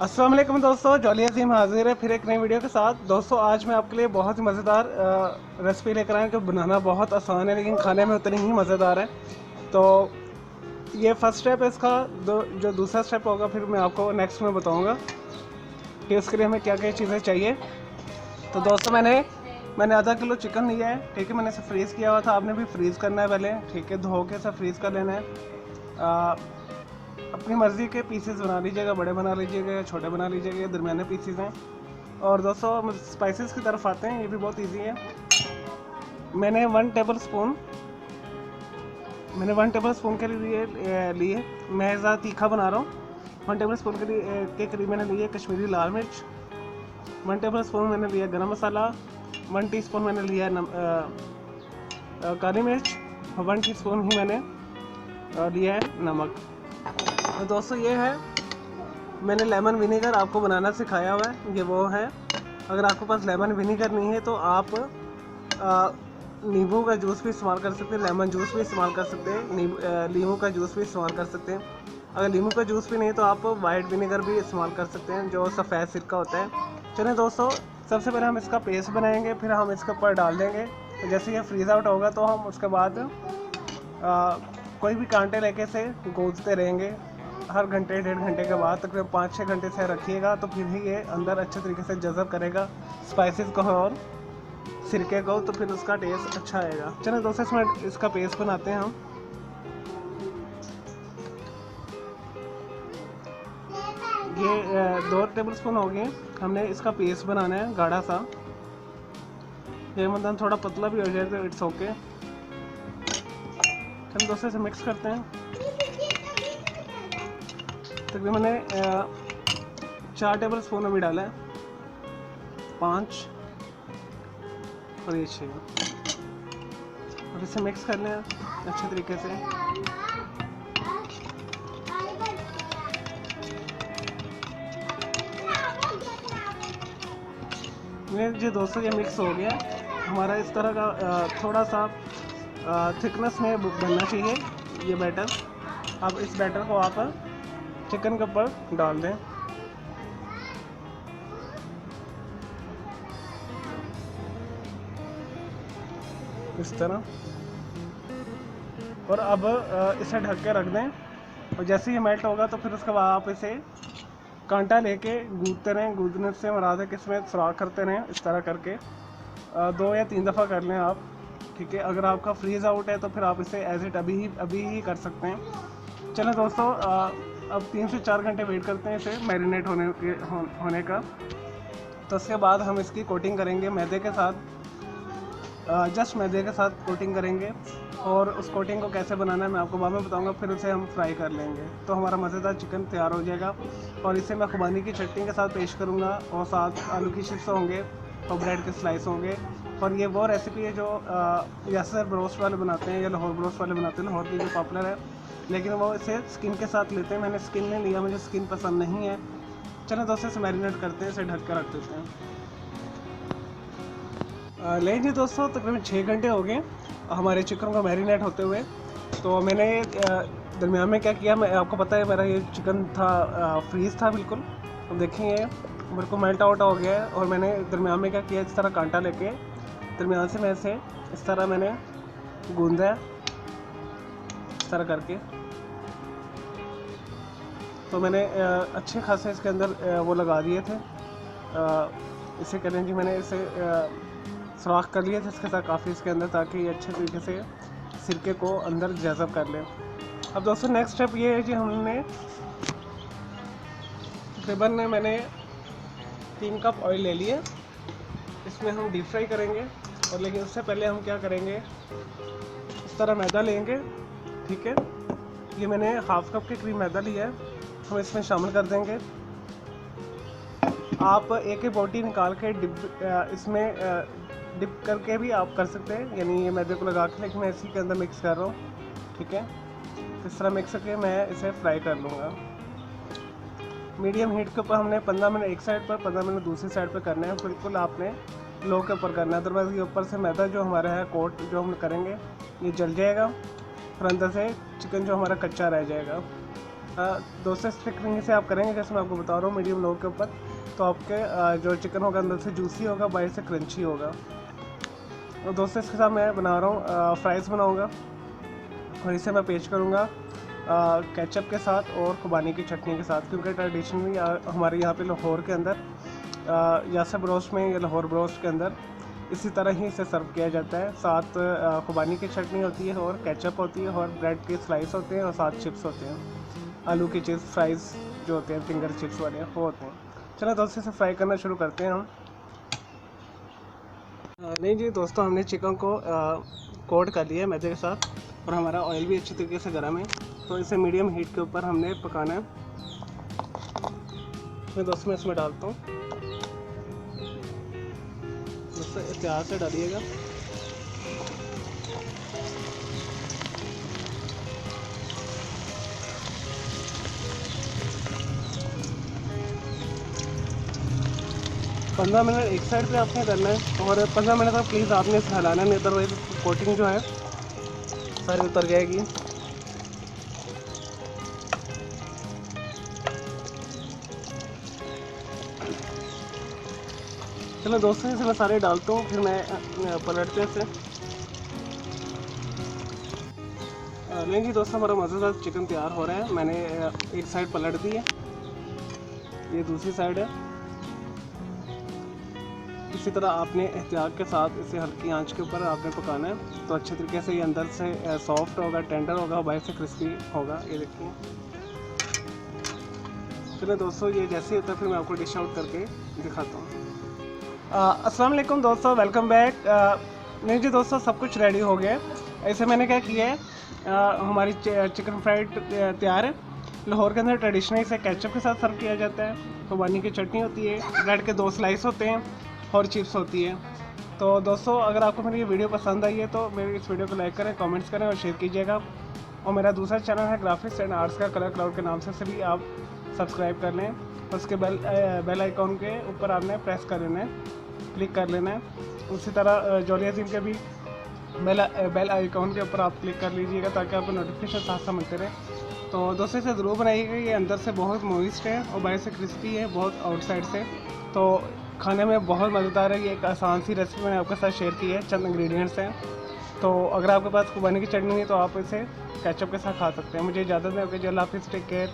अस्सलाम वालेकुम दोस्तों, जॉली अजीम हाजिर है फिर एक नई वीडियो के साथ। दोस्तों आज मैं आपके लिए बहुत ही मज़ेदार रेसिपी लेकर आया, जो बनाना बहुत आसान है लेकिन खाने में उतनी ही मज़ेदार है। तो ये फर्स्ट स्टेप है इसका। जो दूसरा स्टेप होगा फिर मैं आपको नेक्स्ट में बताऊंगा कि उसके लिए हमें क्या क्या चीज़ें चाहिए। तो दोस्तों मैंने आधा किलो चिकन लिया है, ठीक है। मैंने इसे फ्रीज़ किया हुआ था, आपने भी फ्रीज़ करना है पहले, ठीक है। धो के इसे फ्रीज़ कर लेना है। अपनी मर्ज़ी के पीसेस बना लीजिएगा, बड़े बना लीजिएगा या छोटे बना लीजिएगा, ये दरमियाने पीसेस हैं। और दोस्तों स्पाइसेस की तरफ आते हैं, ये भी बहुत इजी है। मैंने 1 टेबल स्पून के लिए मैं ज़्यादा तीखा बना रहा हूँ। 1 टेबल स्पून के करीब मैंने लिए कश्मीरी लाल मिर्च, 1 टेबल स्पून मैंने लिया गरम मसाला, 1 टीस्पून मैंने लिया काली मिर्च, और 1 टीस्पून ही मैंने लिया है नमक। तो दोस्तों ये है, मैंने लेमन विनेगर आपको बनाना सिखाया हुआ है, ये वो है। अगर आपके पास लेमन विनेगर नहीं है तो आप नींबू का जूस भी इस्तेमाल कर सकते हैं, लेमन जूस भी इस्तेमाल कर सकते हैं, नींबू का जूस भी इस्तेमाल कर सकते हैं। अगर नींबू का जूस भी नहीं तो आप वाइट विनेगर भी इस्तेमाल कर सकते हैं, जो सफ़ेद सिरका होता है। चलिए दोस्तों, सबसे पहले हम इसका पेस्ट बनाएंगे, फिर हम इसके ऊपर डाल देंगे। तो जैसे ये फ्रीज़ आउट होगा तो हम उसके बाद कोई भी कांटे लेके से गूंथते रहेंगे। हर घंटे 1.5 घंटे के बाद तकरीबन 5-6 घंटे से रखिएगा, तो फिर ही ये अंदर अच्छे तरीके से जज़ब करेगा स्पाइसेस को और सिरके को, तो फिर उसका टेस्ट अच्छा आएगा। चलो दोस्तों इसमें इसका पेस्ट बनाते हैं हम। ये 2 टेबल स्पून हो गए, हमने इसका पेस्ट बनाना है गाढ़ा सा। ये मतलब थोड़ा पतला भी हो जाए तो इट्स ओके। चलो दोस्तों इसे मिक्स करते हैं। तकरीबन मैंने 4 टेबल स्पून अभी डाला है, 5 और ये 6। अब इसे मिक्स कर लें अच्छे तरीके से। ये दोस्तों ये मिक्स हो गया हमारा। इस तरह का थोड़ा सा थिकनेस में बनना चाहिए ये बैटर। अब इस बैटर को आप चिकन के ऊपर डाल दें। इस तरह, और अब इसे ढक के रख दें। और जैसे ही मेल्ट होगा तो फिर उसके बाद आप इसे कांटा लेके गूंथते रहें। गूंथने से मराद है कि इसमें सुराख करते रहें, इस तरह करके 2 या 3 दफ़ा कर लें आप, ठीक है। अगर आपका फ्रीज़ आउट है तो फिर आप इसे एज इट अभी ही कर सकते हैं। चलें दोस्तों, अब 3 से 4 घंटे वेट करते हैं इसे मैरिनेट होने का। तो उसके बाद हम इसकी कोटिंग करेंगे मैदे के साथ, जस्ट मैदे के साथ कोटिंग करेंगे। और उस कोटिंग को कैसे बनाना है मैं आपको बाद में बताऊंगा। फिर उसे हम फ्राई कर लेंगे तो हमारा मज़ेदार चिकन तैयार हो जाएगा। और इसे मैं खुबानी की चटनी के साथ पेश करूंगा, और साथ आलू की चिप्स होंगे और ब्रेड के स्लाइस होंगे। और ये वो रेसिपी है जो यासर ब्रोस्ट वाले बनाते हैं या लाहौर ब्रोस्ट वाले बनाते हैं, लाहौर की जो पॉपुलर है, लेकिन वो इसे स्किन के साथ लेते हैं। मैंने स्किन नहीं लिया, मुझे स्किन पसंद नहीं है। चलो दोस्तों इसे मैरिनेट करते हैं, इसे ढक कर रख देते हैं। लेकिन जी दोस्तों तकरीबन 6 घंटे हो गए हमारे चिकन को मैरिनेट होते हुए। तो मैंने दरमियान में क्या किया, मैं आपको पता है मेरा ये चिकन था फ्रीज़ था बिल्कुल। तो देखें ये बिल्कुल मेल्ट आउट हो गया है। और मैंने दरमियान में क्या किया, इस तरह कांटा लेके दरमियान से मैं इसे इस तरह मैंने गूंदा है, इस तरह करके। तो मैंने अच्छे खासे इसके अंदर वो लगा दिए थे, इसे करें जी, मैंने इसे सुराख कर लिए थे इसके साथ काफ़ी इसके अंदर, ताकि ये अच्छे तरीके से सिरके को अंदर जज़ब कर लें। अब दोस्तों नेक्स्ट स्टेप ये है जी, हमने तकरीबन मैंने 3 कप ऑयल ले लिए, इसमें हम डीप फ्राई करेंगे। और लेकिन उससे पहले हम क्या करेंगे, इस तरह मैदा लेंगे, ठीक है। ये मैंने हाफ कप के करीब मैदा लिया है, हम इसमें शामिल कर देंगे। आप एक बोटी निकाल के इसमें डिप करके भी आप कर सकते हैं, यानी ये मैदे को लगा के, लेकिन मैं इसी के अंदर मिक्स कर रहा हूँ, ठीक है। इस तरह मिक्स करके मैं इसे फ्राई कर लूँगा। मीडियम हीट के ऊपर हमने 15 मिनट एक साइड पर, 15 मिनट दूसरी साइड पर करना है। बिल्कुल आपने लो के ऊपर करना है, अदरवाइज़ ये ऊपर से मैदा जो हमारा है कोट जो हम करेंगे ये जल जाएगा और अंदर से चिकन जो हमारा कच्चा रह जाएगा। दोस्तों इस तरीके से आप करेंगे जैसे मैं आपको बता रहा हूँ मीडियम लो के ऊपर, तो आपके जो चिकन होगा अंदर से जूसी होगा, बाहर से क्रंची होगा। और दोस्तों इसके साथ मैं बना रहा हूँ फ्राइज़ बनाऊँगा, और इसे मैं पेश करूँगा केचप के साथ और खुबानी की चटनी के साथ, क्योंकि ट्रेडिशनली हमारे यहाँ पे लाहौर के अंदर यासर ब्रोस्ट में या लाहौर ब्रोस्ट के अंदर इसी तरह ही इसे सर्व किया जाता है। साथ खुबानी की चटनी होती है और केचप होती है और ब्रेड के स्लाइस होते हैं और साथ चिप्स होते हैं, आलू की चिप्स फ्राइज़ जो होते हैं फिंगर चिप्स वाले वो होते हैं। चलो दोस्तों इसे फ्राई करना शुरू करते हैं हम। नहीं जी दोस्तों, हमने चिकन को कोट कर लिया है मैदे के साथ, और हमारा ऑयल भी अच्छी तरीके से गर्म है, तो इसे मीडियम हीट के ऊपर हमने पकाना है। मैं दोस्तों मैं इसमें डालता हूँ, दोस्तों एहतियात से डालिएगा। पंद्रह मिनट एक साइड पे आपने करना है, और 15 मिनट तक प्लीज़ आपने इसे हिलाना नहीं, अदरवाइज कोटिंग जो है सारी उतर जाएगी। चलो दोस्तों इसे मैं सारे डालता हूँ, फिर मैं पलटते हैं इसे। लेंगे दोस्तों हमारा मज़ेदार चिकन तैयार हो रहा है। मैंने एक साइड पलट दी है, ये दूसरी साइड है। इसी तरह आपने एहतियात के साथ इसे हल्की आंच के ऊपर आपने पकाना है, तो अच्छे तरीके से ये अंदर से सॉफ्ट होगा, टेंडर होगा, बाहर से क्रिस्पी होगा। ये देखिए। चलिए दोस्तों ये जैसे होता है फिर मैं आपको डिश आउट करके दिखाता हूँ। अस्सलाम वालेकुम दोस्तों, वेलकम बैक। नहीं जी दोस्तों, सब कुछ रेडी हो गया है। ऐसे मैंने क्या किया है, हमारी चिकन फ्राइड तैयार है। लाहौर के अंदर ट्रेडिशनली इसे केचप के साथ सर्व किया जाता है, खुबानी की चटनी होती है, ब्रेड के 2 स्लाइस होते हैं और चिप्स होती है। तो दोस्तों अगर आपको मेरी ये वीडियो पसंद आई है तो मेरी इस वीडियो को लाइक करें, कमेंट्स करें और शेयर कीजिएगा। और मेरा दूसरा चैनल है ग्राफिक्स एंड आर्ट्स का कलर क्लाउड के नाम से भी आप सब्सक्राइब कर लें। उसके बेल आइकॉन के ऊपर आपने प्रेस कर लेना है, क्लिक कर लेना है। उसी तरह जॉली अजीम के भी बेल आइकॉन के ऊपर आप क्लिक कर लीजिएगा, ताकि आपको नोटिफिकेशन साथ साथ मिलते रहे। तो दोस्तों इसे ज़रूर बनाइएगा, ये अंदर से बहुत मॉइस्ट है और बाहर से क्रिस्पी है बहुत आउटसाइड से, तो खाने में बहुत मज़ेदार है। ये एक आसान सी रेसिपी मैंने आपके साथ शेयर की है, चंद इंग्रेडिएंट्स हैं। तो अगर आपके पास खुबानी की चटनी है तो आप इसे केचप के साथ खा सकते हैं। मुझे इजाज़त है, ओके जी, अल्लाह हाफ़िज़, टेक केयर।